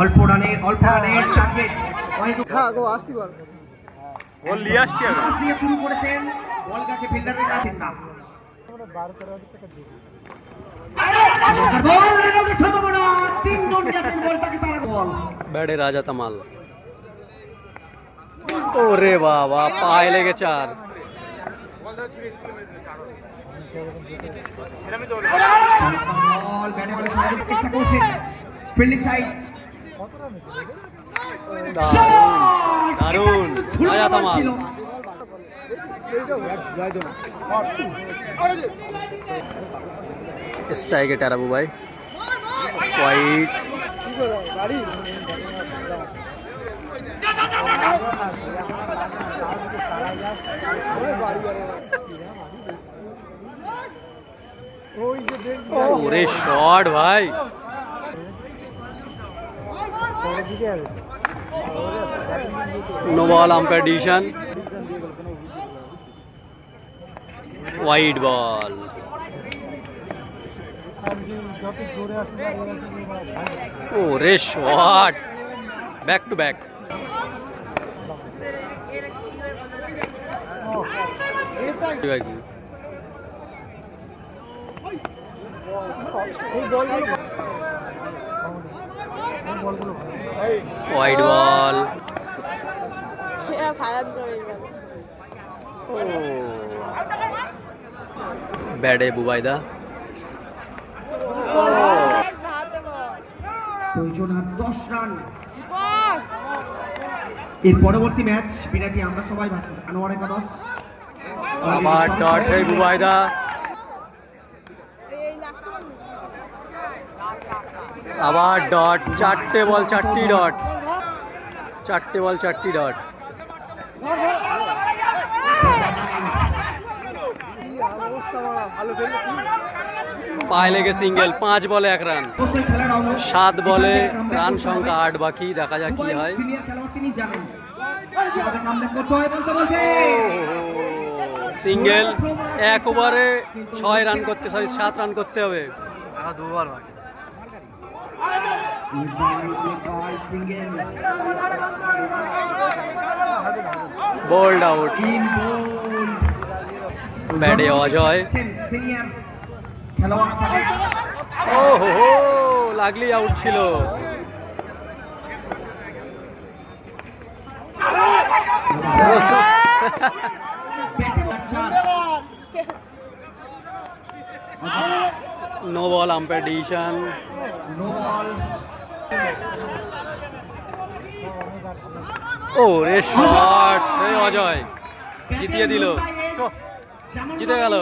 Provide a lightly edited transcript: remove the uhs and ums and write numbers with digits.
অল্প রানের টার্গেট বল নিয়ে আসছি আমি। দিয়ে শুরু করেছেন, বল কাছে ফিল্ডারের কাছে না, বল রানের সম্ভাবনা, 3 রান গেছেন, বলটাকে তারা বল ব্যাটে রাজা তামাল। ওরে বাবা, পায়ে লেগেছে আর। বল ব্যাটে বলে সরানোর চেষ্টা করছেন, ফিল্ডিং সাইড দারুণ রাজা তামাল। স্ট্রাইকে টারাবু ভাই, হোয়াইট। ওরে শট ভাই, no ball, umpire decision, wide ball. ওরে shot, back to back. Wide ball, ব্যাটে বুবাইদা। প্রয়োজন আর 10 রান। এর পরবর্তী ম্যাচ বিরাটি আমরা সবাই ভার্সেস আনোয়ার একাদশ। আবার ডট, সেই বুবাইদা। আবার ডট, 4টে বল 4টি ডট, 4টে বল 4টি ডট। পায়ে লেগে সিঙ্গেল, 5 বলে 1 রান, 7 বলে রান সংখ্যা 8 বাকি। দেখা যাক কি হয়। সিঙ্গেল, 1 ওভারে 6 রান করতে, 7 রান করতে হবে। 2 ওভার বাকি। বোল্ড আউট, ব্যাটে অজয়। ও হো, লাগলি আউট ছিল। No ball, umpire decision. ও রে শট, সেই অজয় জিতিয়ে দিল, জিতে গেল।